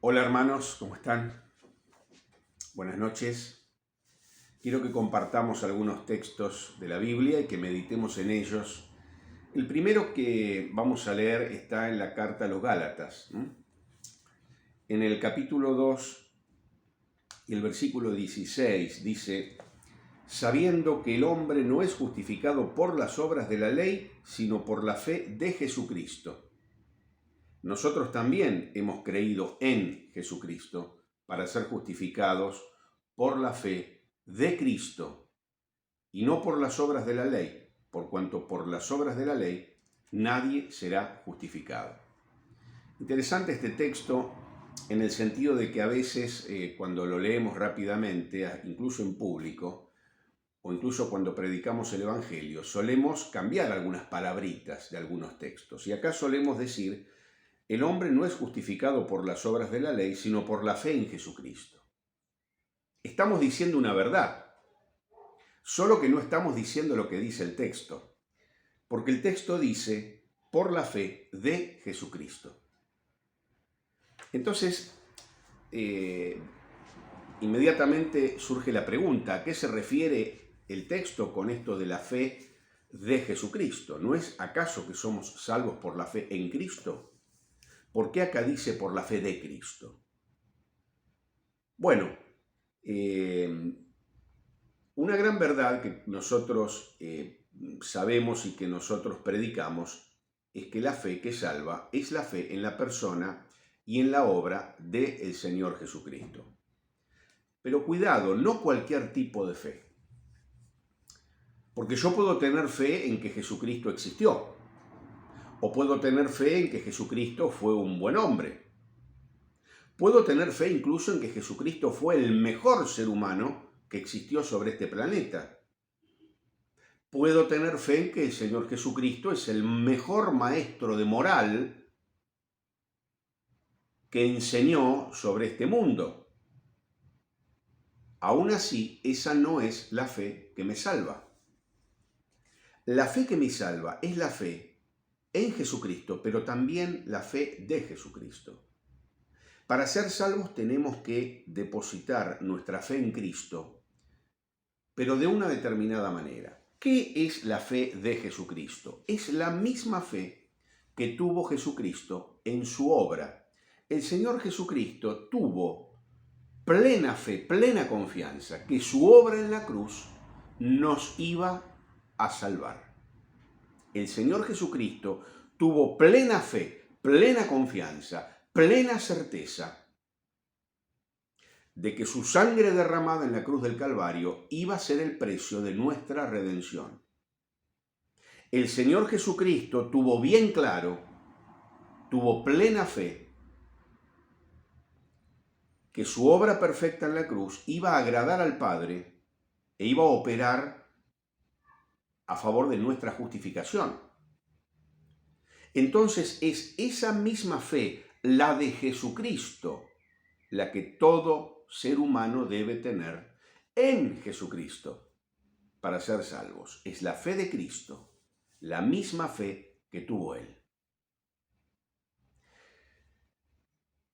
Hola hermanos, ¿cómo están? Buenas noches. Quiero que compartamos algunos textos de la Biblia y que meditemos en ellos. El primero que vamos a leer está en la carta a los Gálatas. En el capítulo 2 y el versículo 16 dice: sabiendo que el hombre no es justificado por las obras de la ley, sino por la fe de Jesucristo. Nosotros también hemos creído en Jesucristo para ser justificados por la fe de Cristo y no por las obras de la ley, por cuanto por las obras de la ley nadie será justificado. Interesante este texto en el sentido de que a veces cuando lo leemos rápidamente, incluso en público, o incluso cuando predicamos el Evangelio, solemos cambiar algunas palabritas de algunos textos. Y acá solemos decir: el hombre no es justificado por las obras de la ley, sino por la fe en Jesucristo. Estamos diciendo una verdad, solo que no estamos diciendo lo que dice el texto, porque el texto dice por la fe de Jesucristo. Entonces, inmediatamente surge la pregunta: ¿a qué se refiere el texto con esto de la fe de Jesucristo? ¿No es acaso que somos salvos por la fe en Cristo? ¿Por qué acá dice por la fe de Cristo? Bueno, una gran verdad que nosotros sabemos y que nosotros predicamos es que la fe que salva es la fe en la persona y en la obra del Señor Jesucristo. Pero cuidado, no cualquier tipo de fe. Porque yo puedo tener fe en que Jesucristo existió, o puedo tener fe en que Jesucristo fue un buen hombre. Puedo tener fe incluso en que Jesucristo fue el mejor ser humano que existió sobre este planeta. Puedo tener fe en que el Señor Jesucristo es el mejor maestro de moral que enseñó sobre este mundo. Aún así, esa no es la fe que me salva. La fe que me salva es la fe en Jesucristo, pero también la fe de Jesucristo. Para ser salvos tenemos que depositar nuestra fe en Cristo, pero de una determinada manera. ¿Qué es la fe de Jesucristo? Es la misma fe que tuvo Jesucristo en su obra. El Señor Jesucristo tuvo plena fe, plena confianza que su obra en la cruz nos iba a salvar. El Señor Jesucristo tuvo plena fe, plena confianza, plena certeza de que su sangre derramada en la cruz del Calvario iba a ser el precio de nuestra redención. El Señor Jesucristo tuvo bien claro, tuvo plena fe, que su obra perfecta en la cruz iba a agradar al Padre e iba a operar a favor de nuestra justificación. Entonces es esa misma fe, la de Jesucristo, la que todo ser humano debe tener en Jesucristo para ser salvos. Es la fe de Cristo, la misma fe que tuvo Él.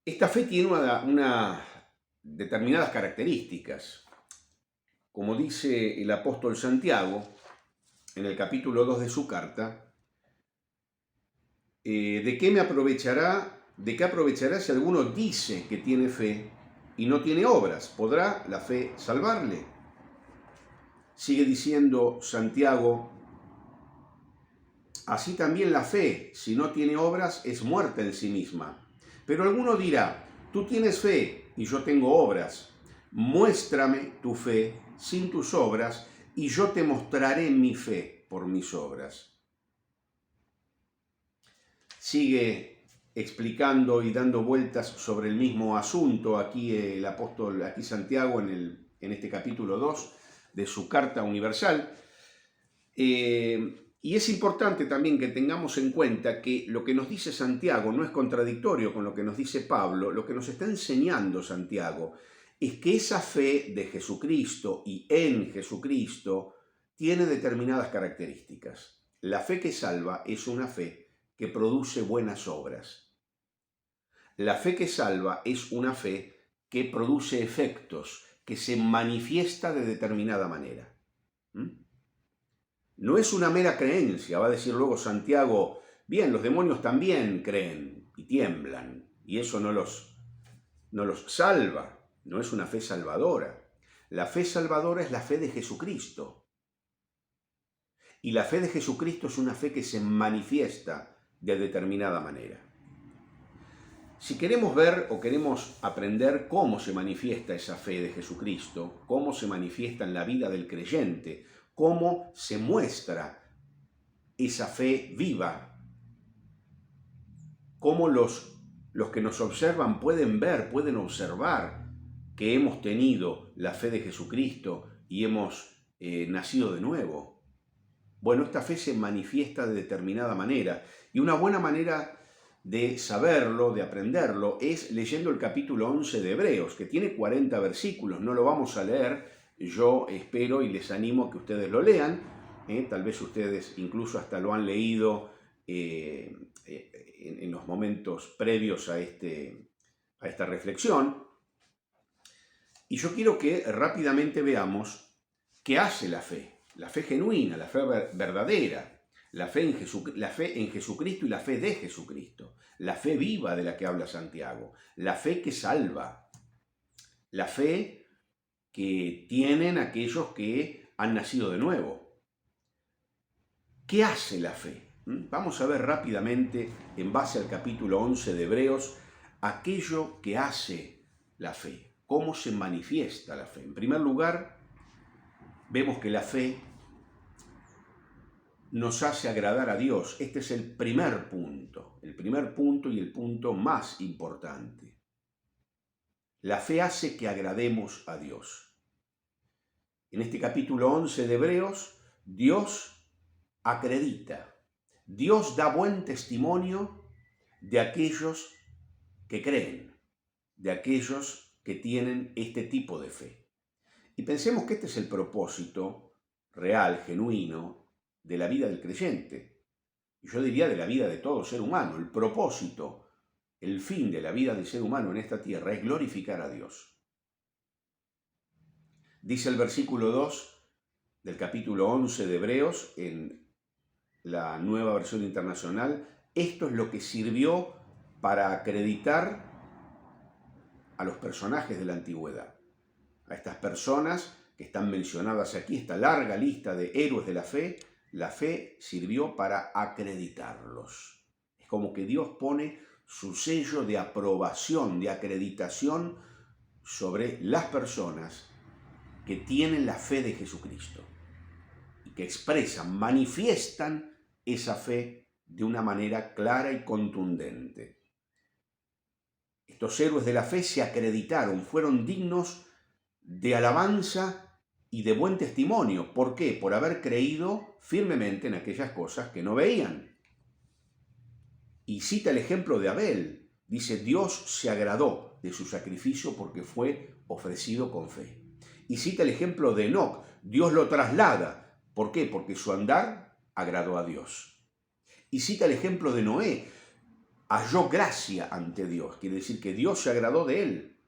Esta fe tiene una determinadas características. Como dice el apóstol Santiago en el capítulo 2 de su carta, ¿de qué aprovechará si alguno dice que tiene fe y no tiene obras? ¿Podrá la fe salvarle? Sigue diciendo Santiago: así también la fe, si no tiene obras, es muerta en sí misma. Pero alguno dirá: tú tienes fe y yo tengo obras. Muéstrame tu fe sin tus obras y yo te mostraré mi fe por mis obras. Sigue explicando y dando vueltas sobre el mismo asunto aquí el apóstol, aquí Santiago en este capítulo 2 de su carta universal. Y es importante también que tengamos en cuenta que lo que nos dice Santiago no es contradictorio con lo que nos dice Pablo. Lo que nos está enseñando Santiago es que esa fe de Jesucristo y en Jesucristo tiene determinadas características. La fe que salva es una fe que produce buenas obras. La fe que salva es una fe que produce efectos, que se manifiesta de determinada manera. ¿Mm? No es una mera creencia, va a decir luego Santiago, bien, los demonios también creen y tiemblan, y eso no los salva, no es una fe salvadora. La fe salvadora es la fe de Jesucristo. Y la fe de Jesucristo es una fe que se manifiesta de determinada manera. Si queremos ver o queremos aprender cómo se manifiesta esa fe de Jesucristo, cómo se manifiesta en la vida del creyente, cómo se muestra esa fe viva, cómo los que nos observan pueden ver, pueden observar que hemos tenido la fe de Jesucristo y hemos nacido de nuevo. Bueno, esta fe se manifiesta de determinada manera, y una buena manera de saberlo, de aprenderlo, es leyendo el capítulo 11 de Hebreos, que tiene 40 versículos. No lo vamos a leer, yo espero y les animo a que ustedes lo lean. Tal vez ustedes incluso hasta lo han leído en los momentos previos a esta reflexión. Y yo quiero que rápidamente veamos qué hace la fe genuina, la fe verdadera. La fe en Jesucristo y la fe de Jesucristo. La fe viva de la que habla Santiago. La fe que salva. La fe que tienen aquellos que han nacido de nuevo. ¿Qué hace la fe? Vamos a ver rápidamente, en base al capítulo 11 de Hebreos, aquello que hace la fe. ¿Cómo se manifiesta la fe? En primer lugar, vemos que la fe nos hace agradar a Dios. Este es el primer punto y el punto más importante. La fe hace que agrademos a Dios. En este capítulo 11 de Hebreos, Dios acredita, Dios da buen testimonio de aquellos que creen, de aquellos que tienen este tipo de fe. Y pensemos que este es el propósito real, genuino, de la vida del creyente, y yo diría de la vida de todo ser humano. El propósito, el fin de la vida del ser humano en esta tierra es glorificar a Dios. Dice el versículo 2 del capítulo 11 de Hebreos, en la Nueva Versión Internacional, esto es lo que sirvió para acreditar a los personajes de la antigüedad, a estas personas que están mencionadas aquí, esta larga lista de héroes de la fe. La fe sirvió para acreditarlos. Es como que Dios pone su sello de aprobación, de acreditación sobre las personas que tienen la fe de Jesucristo y que expresan, manifiestan esa fe de una manera clara y contundente. Estos héroes de la fe se acreditaron, fueron dignos de alabanza y de buen testimonio. ¿Por qué? Por haber creído firmemente en aquellas cosas que no veían. Y cita el ejemplo de Abel. Dice, Dios se agradó de su sacrificio porque fue ofrecido con fe. Y cita el ejemplo de Enoc. Dios lo traslada. ¿Por qué? Porque su andar agradó a Dios. Y cita el ejemplo de Noé. Halló gracia ante Dios. Quiere decir que Dios se agradó de él.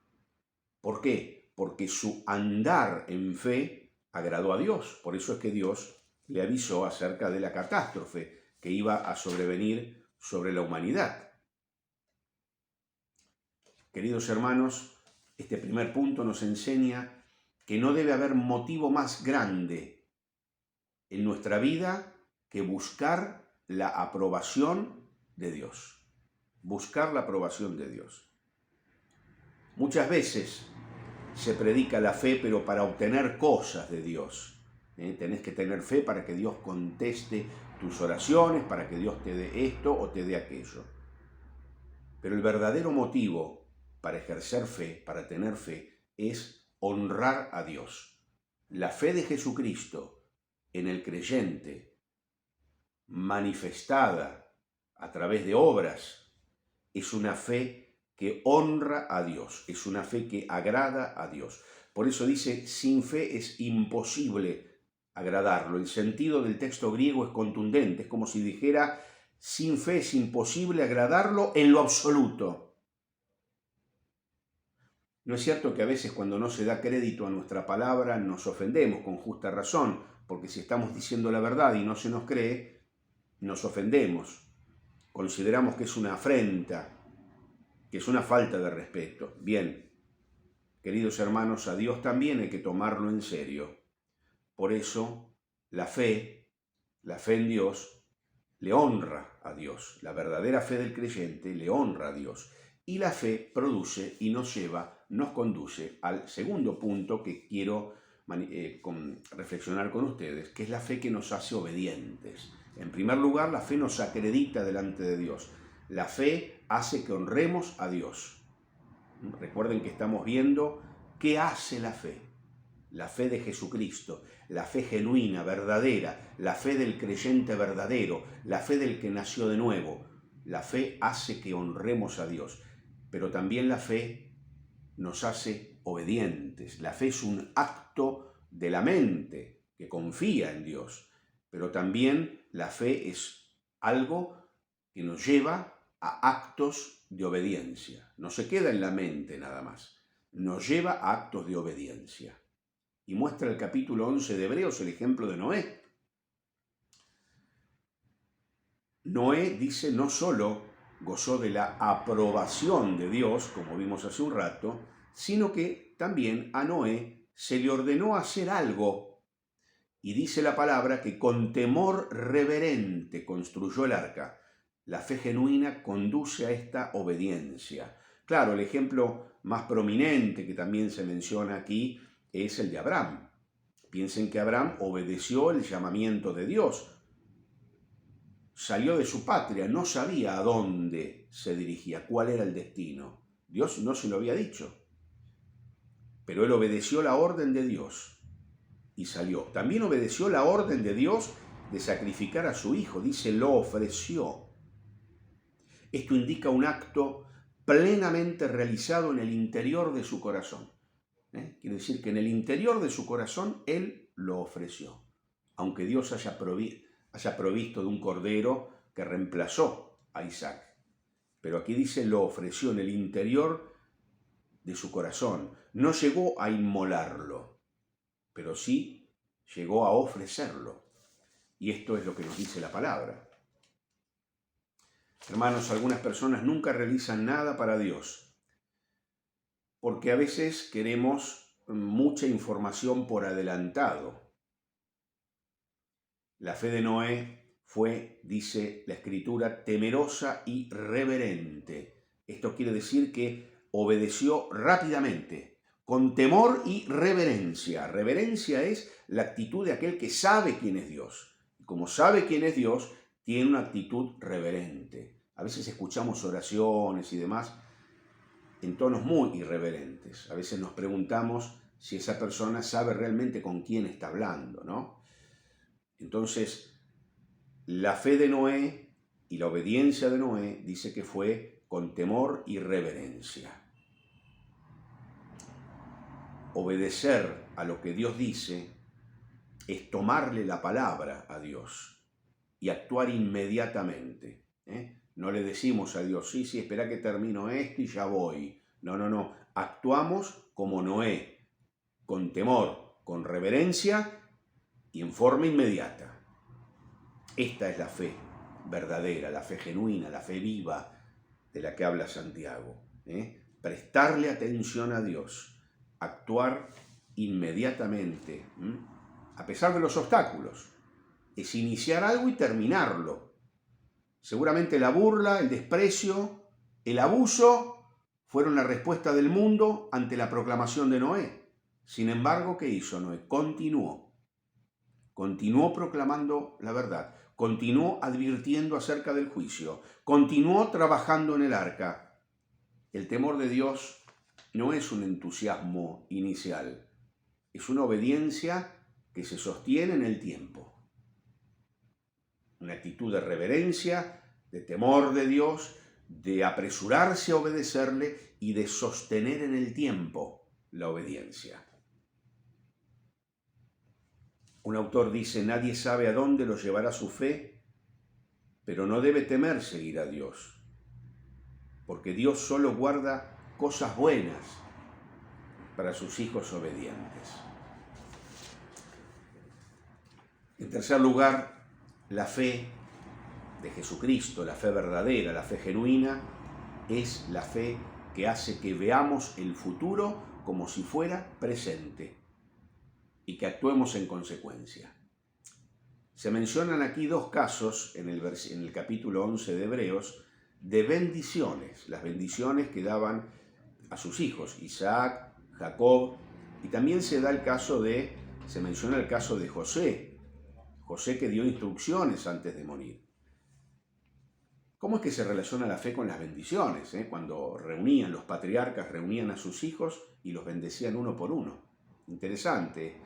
¿Por qué? Porque su andar en fe agradó a Dios. Por eso es que Dios le avisó acerca de la catástrofe que iba a sobrevenir sobre la humanidad. Queridos hermanos, este primer punto nos enseña que no debe haber motivo más grande en nuestra vida que buscar la aprobación de Dios. Buscar la aprobación de Dios. Muchas veces se predica la fe, pero para obtener cosas de Dios. Tenés que tener fe para que Dios conteste tus oraciones, para que Dios te dé esto o te dé aquello. Pero el verdadero motivo para ejercer fe, para tener fe, es honrar a Dios. La fe de Jesucristo en el creyente, manifestada a través de obras, es una fe que honra a Dios, es una fe que agrada a Dios. Por eso dice, sin fe es imposible agradarlo. El sentido del texto griego es contundente, es como si dijera, sin fe es imposible agradarlo en lo absoluto. No es cierto que a veces cuando no se da crédito a nuestra palabra nos ofendemos con justa razón, porque si estamos diciendo la verdad y no se nos cree, nos ofendemos. Consideramos que es una afrenta, que es una falta de respeto. Bien, queridos hermanos, a Dios también hay que tomarlo en serio. Por eso, la fe en Dios, le honra a Dios. La verdadera fe del creyente le honra a Dios. Y la fe produce y nos lleva, nos conduce al segundo punto que quiero reflexionar con ustedes, que es la fe que nos hace obedientes. En primer lugar, la fe nos acredita delante de Dios. La fe hace que honremos a Dios. Recuerden que estamos viendo qué hace la fe. La fe de Jesucristo, la fe genuina, verdadera, la fe del creyente verdadero, la fe del que nació de nuevo. La fe hace que honremos a Dios, pero también la fe nos hace obedientes. La fe es un acto de la mente que confía en Dios, pero también la fe es algo que nos lleva a actos de obediencia. No se queda en la mente nada más, nos lleva a actos de obediencia. Y muestra el capítulo 11 de Hebreos el ejemplo de Noé. Noé dice no solo gozó de la aprobación de Dios, como vimos hace un rato, sino que también a Noé se le ordenó hacer algo. Y dice la palabra que con temor reverente construyó el arca. La fe genuina conduce a esta obediencia. Claro, el ejemplo más prominente que también se menciona aquí es el de Abraham. Piensen que Abraham obedeció el llamamiento de Dios. Salió de su patria, no sabía a dónde se dirigía, cuál era el destino. Dios no se lo había dicho. Pero él obedeció la orden de Dios y salió. También obedeció la orden de Dios de sacrificar a su hijo. Dice, lo ofreció. Esto indica un acto plenamente realizado en el interior de su corazón. Quiere decir que en el interior de su corazón él lo ofreció, aunque Dios haya provisto de un cordero que reemplazó a Isaac. Pero aquí dice lo ofreció en el interior de su corazón. No llegó a inmolarlo, pero sí llegó a ofrecerlo. Y esto es lo que nos dice la palabra. Hermanos, algunas personas nunca realizan nada para Dios, porque a veces queremos mucha información por adelantado. La fe de Noé fue, dice la Escritura, temerosa y reverente. Esto quiere decir que obedeció rápidamente, con temor y reverencia. Reverencia es la actitud de aquel que sabe quién es Dios. Y como sabe quién es Dios, tiene una actitud reverente. A veces escuchamos oraciones y demás en tonos muy irreverentes. A veces nos preguntamos si esa persona sabe realmente con quién está hablando, ¿no? Entonces, la fe de Noé y la obediencia de Noé dice que fue con temor y reverencia. Obedecer a lo que Dios dice es tomarle la palabra a Dios y actuar inmediatamente, No le decimos a Dios, sí, espera que termino esto y ya voy. No. Actuamos como Noé, con temor, con reverencia y en forma inmediata. Esta es la fe verdadera, la fe genuina, la fe viva de la que habla Santiago. Prestarle atención a Dios, actuar inmediatamente, a pesar de los obstáculos. Es iniciar algo y terminarlo. Seguramente la burla, el desprecio, el abuso fueron la respuesta del mundo ante la proclamación de Noé. Sin embargo, ¿qué hizo Noé? Continuó proclamando la verdad, continuó advirtiendo acerca del juicio, continuó trabajando en el arca. El temor de Dios no es un entusiasmo inicial, es una obediencia que se sostiene en el tiempo. Una actitud de reverencia, de temor de Dios, de apresurarse a obedecerle y de sostener en el tiempo la obediencia. Un autor dice, nadie sabe a dónde lo llevará su fe, pero no debe temer seguir a Dios, porque Dios solo guarda cosas buenas para sus hijos obedientes. En tercer lugar, la fe de Jesucristo, la fe verdadera, la fe genuina, es la fe que hace que veamos el futuro como si fuera presente y que actuemos en consecuencia. Se mencionan aquí dos casos en el capítulo 11 de Hebreos de bendiciones, las bendiciones que daban a sus hijos, Isaac, Jacob, y también se menciona el caso de José que dio instrucciones antes de morir. ¿Cómo es que se relaciona la fe con las bendiciones? Cuando los patriarcas reunían a sus hijos y los bendecían uno por uno. Interesante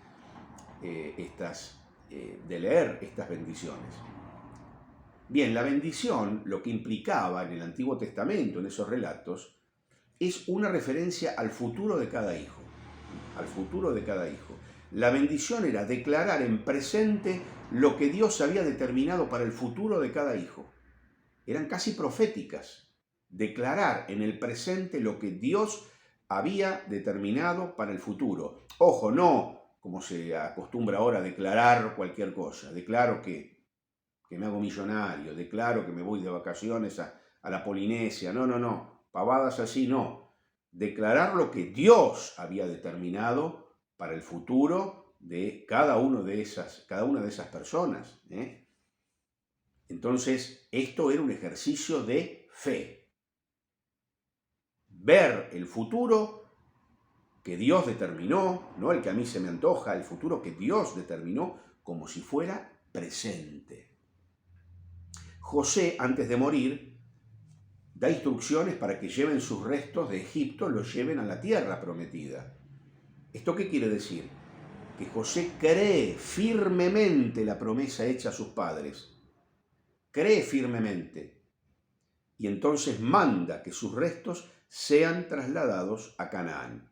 de leer estas bendiciones. Bien, la bendición, lo que implicaba en el Antiguo Testamento, en esos relatos, es una referencia al futuro de cada hijo. Al futuro de cada hijo. La bendición era declarar en presente lo que Dios había determinado para el futuro de cada hijo. Eran casi proféticas. Declarar en el presente lo que Dios había determinado para el futuro. Ojo, no como se acostumbra ahora a declarar cualquier cosa. Declaro que me hago millonario, declaro que me voy de vacaciones a la Polinesia. No. Pavadas así no. Declarar lo que Dios había determinado para el futuro de cada una de esas personas. Entonces, esto era un ejercicio de fe. Ver el futuro que Dios determinó, no el que a mí se me antoja, el futuro que Dios determinó como si fuera presente. José, antes de morir, da instrucciones para que lleven sus restos de Egipto, los lleven a la tierra prometida. ¿Esto qué quiere decir? Que José cree firmemente la promesa hecha a sus padres. Cree firmemente. Y entonces manda que sus restos sean trasladados a Canaán.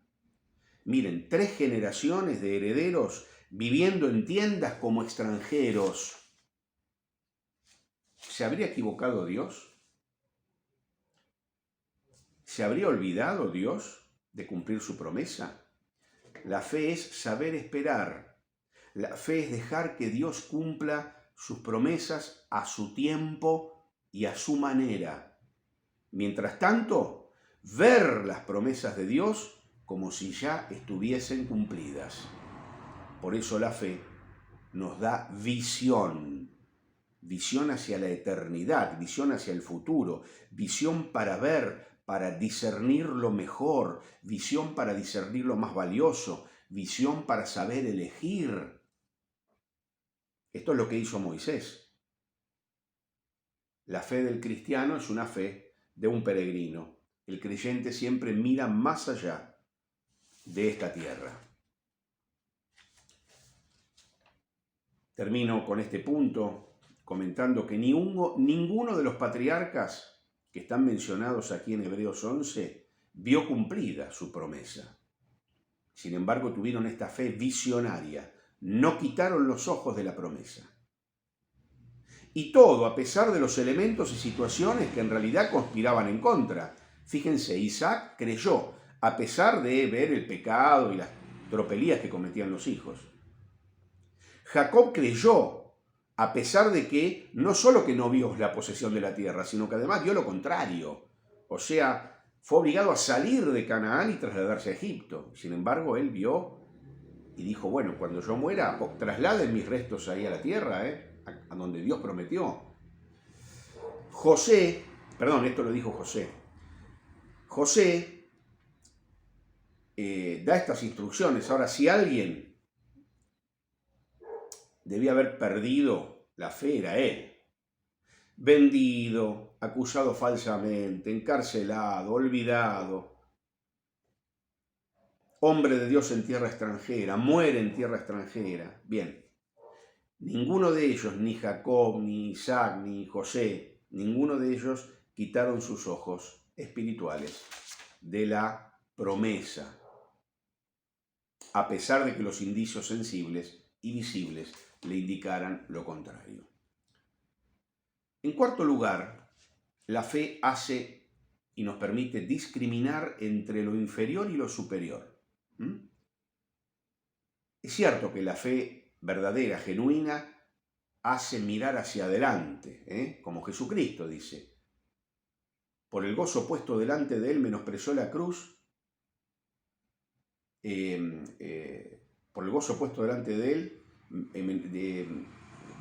Miren, 3 generaciones de herederos viviendo en tiendas como extranjeros. ¿Se habría equivocado Dios? ¿Se habría olvidado Dios de cumplir su promesa? La fe es saber esperar. La fe es dejar que Dios cumpla sus promesas a su tiempo y a su manera. Mientras tanto, ver las promesas de Dios como si ya estuviesen cumplidas. Por eso la fe nos da visión hacia la eternidad, visión hacia el futuro, visión para ver, para discernir lo mejor, visión para discernir lo más valioso, visión para saber elegir. Esto es lo que hizo Moisés. La fe del cristiano es una fe de un peregrino. El creyente siempre mira más allá de esta tierra. Termino con este punto comentando que ninguno de los patriarcas que están mencionados aquí en Hebreos 11 vio cumplida su promesa. Sin embargo, tuvieron esta fe visionaria, no quitaron los ojos de la promesa. Y todo a pesar de los elementos y situaciones que en realidad conspiraban en contra. Fíjense, Isaac creyó, a pesar de ver el pecado y las tropelías que cometían los hijos. Jacob creyó, a pesar de que no solo que no vio la posesión de la tierra, sino que además vio lo contrario. O sea, fue obligado a salir de Canaán y trasladarse a Egipto. Sin embargo, él vio y dijo, bueno, cuando yo muera, trasladen mis restos ahí a la tierra, a donde Dios prometió. Esto lo dijo José. José da estas instrucciones. Ahora, si alguien debía haber perdido la fe, era él. Vendido, acusado falsamente, encarcelado, olvidado. Hombre de Dios en tierra extranjera, muere en tierra extranjera. Bien, ninguno de ellos, ni Jacob, ni Isaac, ni José, ninguno de ellos quitaron sus ojos espirituales de la promesa, a pesar de que los indicios sensibles y visibles le indicaran lo contrario. En cuarto lugar, la fe hace y nos permite discriminar entre lo inferior y lo superior. Es cierto que la fe verdadera, genuina, hace mirar hacia adelante, como Jesucristo dice. Por el gozo puesto delante de él menospreció la cruz. Por el gozo puesto delante de él,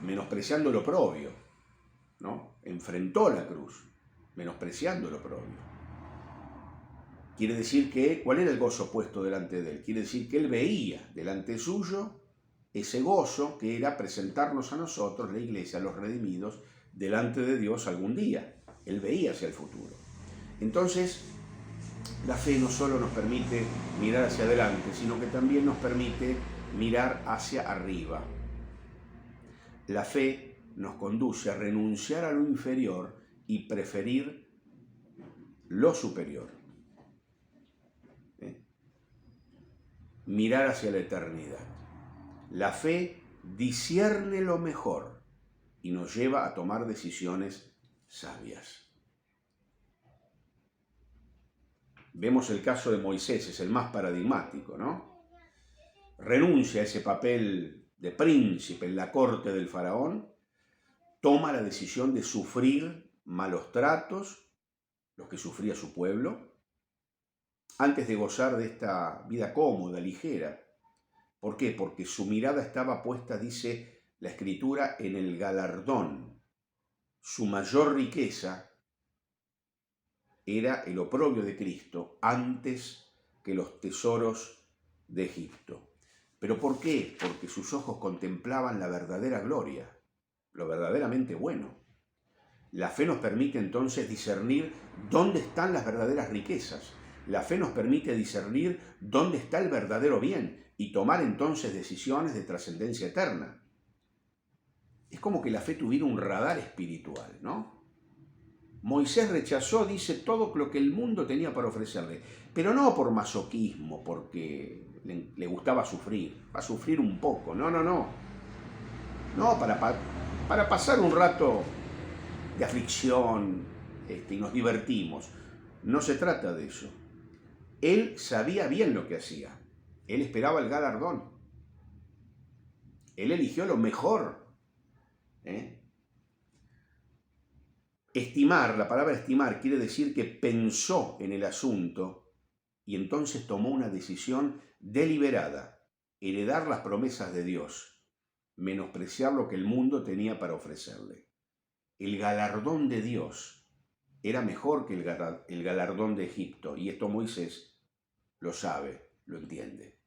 menospreciando lo oprobio, ¿no? Enfrentó la cruz, menospreciando lo oprobio. Quiere decir que, ¿cuál era el gozo puesto delante de él? Quiere decir que él veía delante suyo ese gozo que era presentarnos a nosotros, la iglesia, los redimidos, delante de Dios algún día. Él veía hacia el futuro. Entonces, la fe no solo nos permite mirar hacia adelante, sino que también nos permite mirar hacia arriba. La fe nos conduce a renunciar a lo inferior y preferir lo superior. Mirar hacia la eternidad. La fe discierne lo mejor y nos lleva a tomar decisiones sabias. Vemos el caso de Moisés, es el más paradigmático, ¿no? Renuncia a ese papel de príncipe en la corte del faraón, toma la decisión de sufrir malos tratos, los que sufría su pueblo, antes de gozar de esta vida cómoda, ligera. ¿Por qué? Porque su mirada estaba puesta, dice la Escritura, en el galardón. Su mayor riqueza era el oprobio de Cristo antes que los tesoros de Egipto. ¿Pero por qué? Porque sus ojos contemplaban la verdadera gloria, lo verdaderamente bueno. La fe nos permite entonces discernir dónde están las verdaderas riquezas. La fe nos permite discernir dónde está el verdadero bien y tomar entonces decisiones de trascendencia eterna. Es como que la fe tuviera un radar espiritual, ¿no? Moisés rechazó, dice, todo lo que el mundo tenía para ofrecerle, pero no por masoquismo, porque le gustaba sufrir, va a sufrir un poco, no, para pasar un rato de aflicción y nos divertimos. No se trata de eso. Él sabía bien lo que hacía, él esperaba el galardón, él eligió lo mejor. Estimar, la palabra estimar quiere decir que pensó en el asunto y entonces tomó una decisión deliberada, heredar las promesas de Dios, menospreciar lo que el mundo tenía para ofrecerle. El galardón de Dios era mejor que el galardón de Egipto, y esto Moisés lo sabe, lo entiende.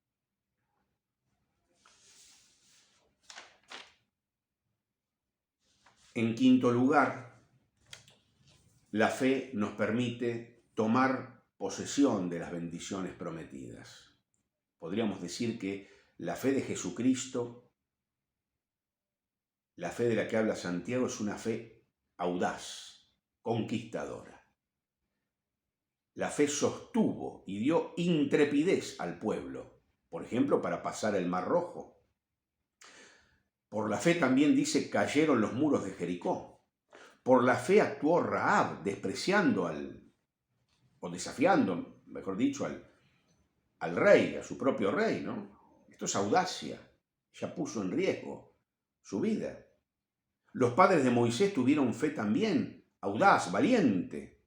En quinto lugar, la fe nos permite tomar posesión de las bendiciones prometidas. Podríamos decir que la fe de Jesucristo, la fe de la que habla Santiago, es una fe audaz, conquistadora. La fe sostuvo y dio intrepidez al pueblo, por ejemplo, para pasar el Mar Rojo. Por la fe también dice cayeron los muros de Jericó. Por la fe actuó Rahab, despreciando o desafiando, mejor dicho, al rey, a su propio rey, ¿no? Esto es audacia, ya puso en riesgo su vida. Los padres de Moisés tuvieron fe también, audaz, valiente.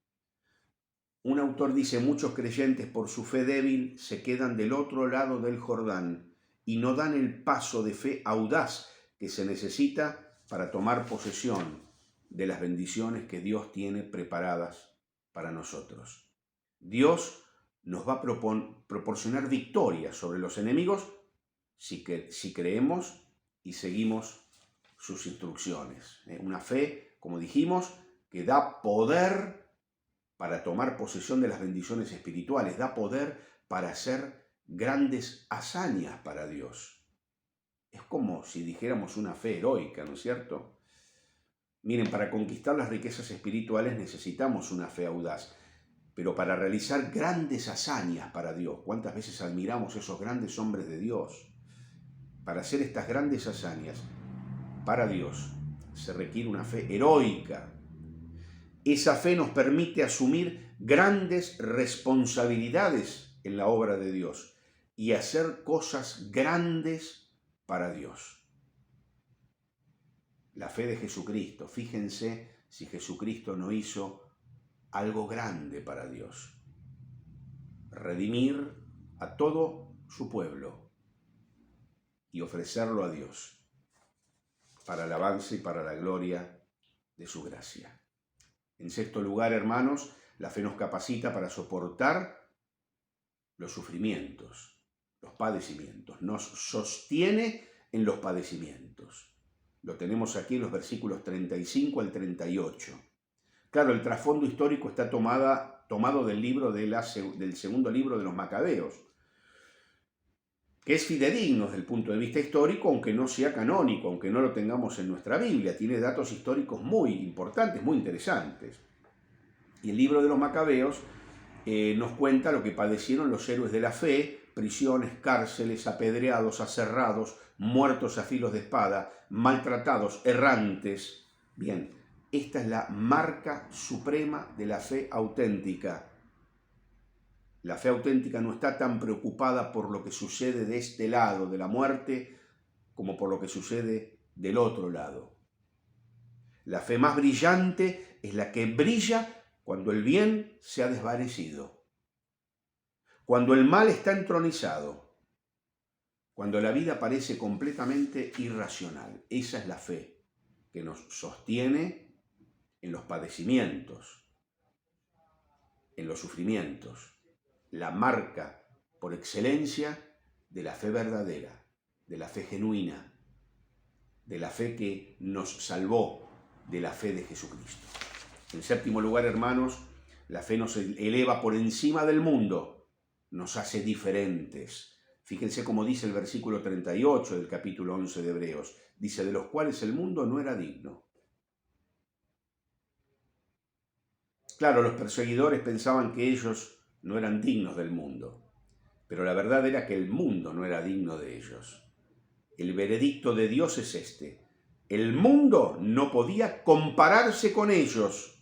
Un autor dice, muchos creyentes por su fe débil se quedan del otro lado del Jordán y no dan el paso de fe audaz que se necesita para tomar posesión de las bendiciones que Dios tiene preparadas para nosotros. Dios nos va a proporcionar victoria sobre los enemigos si creemos y seguimos sus instrucciones. Una fe, como dijimos, que da poder para tomar posesión de las bendiciones espirituales, da poder para hacer grandes hazañas para Dios. Es como si dijéramos una fe heroica, ¿no es cierto? Miren, para conquistar las riquezas espirituales necesitamos una fe audaz, pero para realizar grandes hazañas para Dios, ¿cuántas veces admiramos esos grandes hombres de Dios? Para hacer estas grandes hazañas para Dios se requiere una fe heroica. Esa fe nos permite asumir grandes responsabilidades en la obra de Dios, y hacer cosas grandes para Dios. La fe de Jesucristo. Fíjense si Jesucristo no hizo algo grande para Dios. Redimir a todo su pueblo y ofrecerlo a Dios para el avance y para la gloria de su gracia. En sexto lugar, hermanos, la fe nos capacita para soportar los sufrimientos, los padecimientos. Nos sostiene en los padecimientos. Lo tenemos aquí en los versículos 35 al 38. Claro, el trasfondo histórico está tomado del libro del segundo libro de los Macabeos, que es fidedigno desde el punto de vista histórico, aunque no sea canónico, aunque no lo tengamos en nuestra Biblia. Tiene datos históricos muy importantes, muy interesantes. Y el libro de los Macabeos nos cuenta lo que padecieron los héroes de la fe: prisiones, cárceles, apedreados, aserrados, muertos a filos de espada, maltratados, errantes. Bien, esta es la marca suprema de la fe auténtica. La fe auténtica no está tan preocupada por lo que sucede de este lado de la muerte como por lo que sucede del otro lado. La fe más brillante es la que brilla cuando el bien se ha desvanecido, cuando el mal está entronizado, cuando la vida parece completamente irracional. Esa es la fe que nos sostiene en los padecimientos, en los sufrimientos. La marca por excelencia de la fe verdadera, de la fe genuina, de la fe que nos salvó, de la fe de Jesucristo. En séptimo lugar, hermanos, la fe nos eleva por encima del mundo, nos hace diferentes. Fíjense cómo dice el versículo 38 del capítulo 11 de Hebreos. Dice: de los cuales el mundo no era digno. Claro, los perseguidores pensaban que ellos no eran dignos del mundo, pero la verdad era que el mundo no era digno de ellos. El veredicto de Dios es este: el mundo no podía compararse con ellos.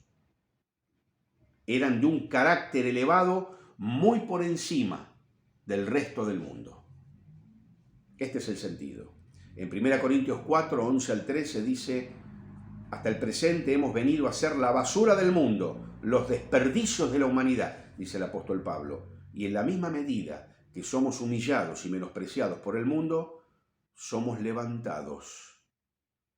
Eran de un carácter elevado muy por encima del resto del mundo. Este es el sentido. En 1 Corintios 4, 11 al 13 dice: hasta el presente hemos venido a ser la basura del mundo, los desperdicios de la humanidad, dice el apóstol Pablo. Y en la misma medida que somos humillados y menospreciados por el mundo, somos levantados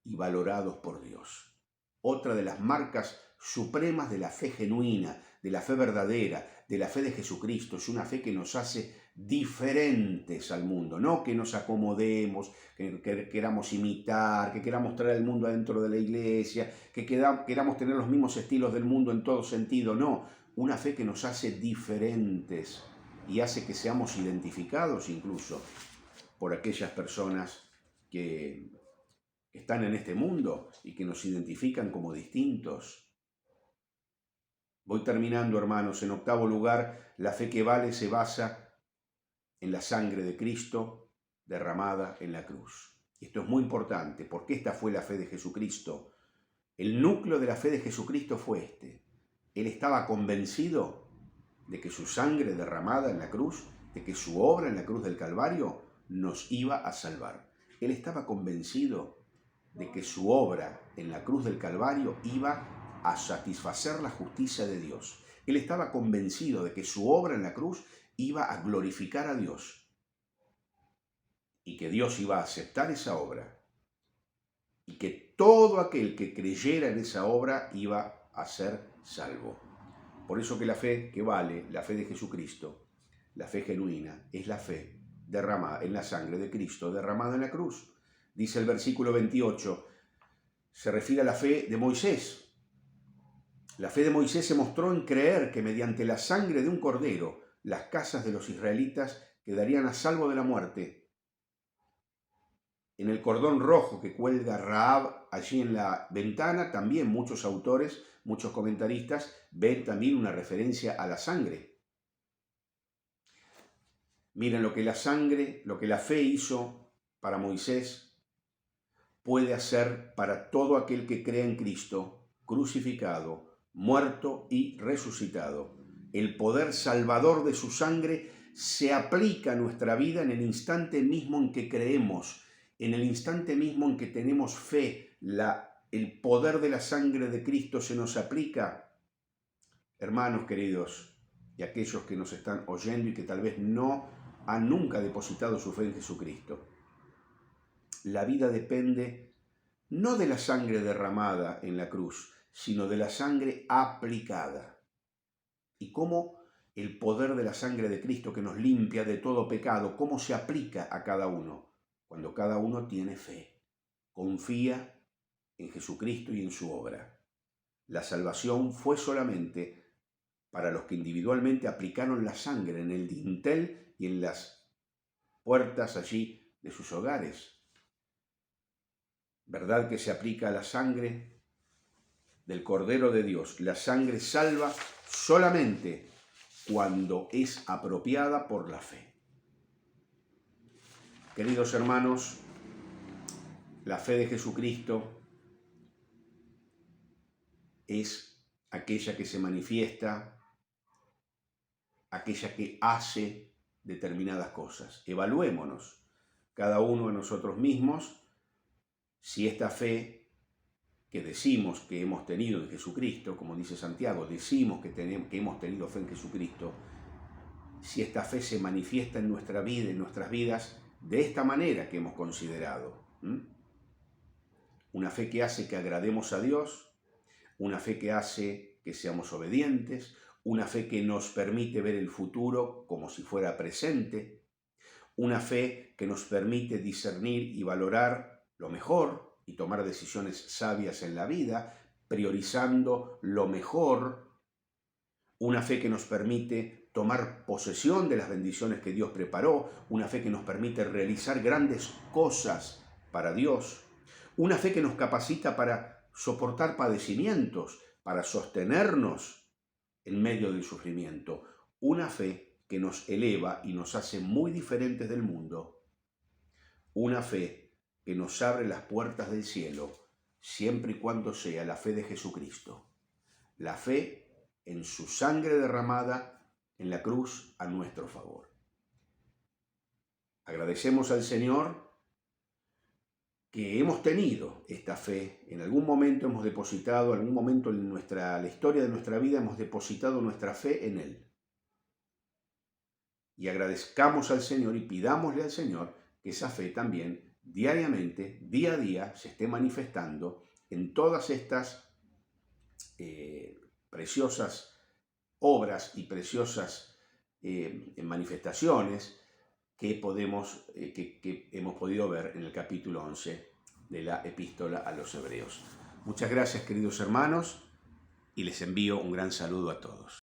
y valorados por Dios. Otra de las marcas supremas de la fe genuina, de la fe verdadera, de la fe de Jesucristo, es una fe que nos hace diferentes al mundo, no que nos acomodemos, que queramos imitar, que queramos traer el mundo adentro de la iglesia, que queramos tener los mismos estilos del mundo en todo sentido, no, una fe que nos hace diferentes y hace que seamos identificados incluso por aquellas personas que están en este mundo y que nos identifican como distintos. Voy terminando, hermanos. En octavo lugar, la fe que vale se basa en la sangre de Cristo derramada en la cruz. Esto es muy importante, porque esta fue la fe de Jesucristo. El núcleo de la fe de Jesucristo fue este. Él estaba convencido de que su sangre derramada en la cruz, de que su obra en la cruz del Calvario nos iba a salvar. Él estaba convencido de que su obra en la cruz del Calvario iba a satisfacer la justicia de Dios. Él estaba convencido de que su obra en la cruz iba a glorificar a Dios y que Dios iba a aceptar esa obra y que todo aquel que creyera en esa obra iba a ser salvo. Por eso que la fe que vale, la fe de Jesucristo, la fe genuina, es la fe derramada en la sangre de Cristo, derramada en la cruz. Dice el versículo 28, se refiere a la fe de Moisés. La fe de Moisés se mostró en creer que mediante la sangre de un cordero las casas de los israelitas quedarían a salvo de la muerte. En el cordón rojo que cuelga Rahab allí en la ventana, también muchos autores, muchos comentaristas ven también una referencia a la sangre. Miren lo que la fe hizo para Moisés, puede hacer para todo aquel que cree en Cristo, crucificado, muerto y resucitado. El poder salvador de su sangre se aplica a nuestra vida en el instante mismo en que creemos, en el instante mismo en que tenemos fe, el poder de la sangre de Cristo se nos aplica. Hermanos queridos, y aquellos que nos están oyendo y que tal vez no han nunca depositado su fe en Jesucristo, la vida depende no de la sangre derramada en la cruz, sino de la sangre aplicada. Y cómo el poder de la sangre de Cristo que nos limpia de todo pecado, cómo se aplica a cada uno, cuando cada uno tiene fe, confía en Jesucristo y en su obra. La salvación fue solamente para los que individualmente aplicaron la sangre en el dintel y en las puertas allí de sus hogares. ¿Verdad que se aplica a la sangre del Cordero de Dios? La sangre salva solamente cuando es apropiada por la fe. Queridos hermanos, la fe de Jesucristo es aquella que se manifiesta, aquella que hace determinadas cosas. Evaluémonos cada uno de nosotros mismos si esta fe que decimos que hemos tenido en Jesucristo, como dice Santiago, decimos que hemos tenido fe en Jesucristo, si esta fe se manifiesta en nuestra vida, en nuestras vidas, de esta manera que hemos considerado. Una fe que hace que agrademos a Dios, una fe que hace que seamos obedientes, una fe que nos permite ver el futuro como si fuera presente, una fe que nos permite discernir y valorar lo mejor y tomar decisiones sabias en la vida, priorizando lo mejor, una fe que nos permite tomar posesión de las bendiciones que Dios preparó, una fe que nos permite realizar grandes cosas para Dios, una fe que nos capacita para soportar padecimientos, para sostenernos en medio del sufrimiento, una fe que nos eleva y nos hace muy diferentes del mundo, una fe que nos abre las puertas del cielo, siempre y cuando sea la fe de Jesucristo, la fe en su sangre derramada en la cruz a nuestro favor. Agradecemos al Señor que hemos tenido esta fe. En algún momento hemos depositado, en algún momento en la historia de nuestra vida hemos depositado nuestra fe en Él. Y agradezcamos al Señor y pidámosle al Señor que esa fe también diariamente, día a día, se esté manifestando en todas estas preciosas obras y preciosas manifestaciones que hemos podido ver en el capítulo 11 de la Epístola a los Hebreos. Muchas gracias, queridos hermanos, y les envío un gran saludo a todos.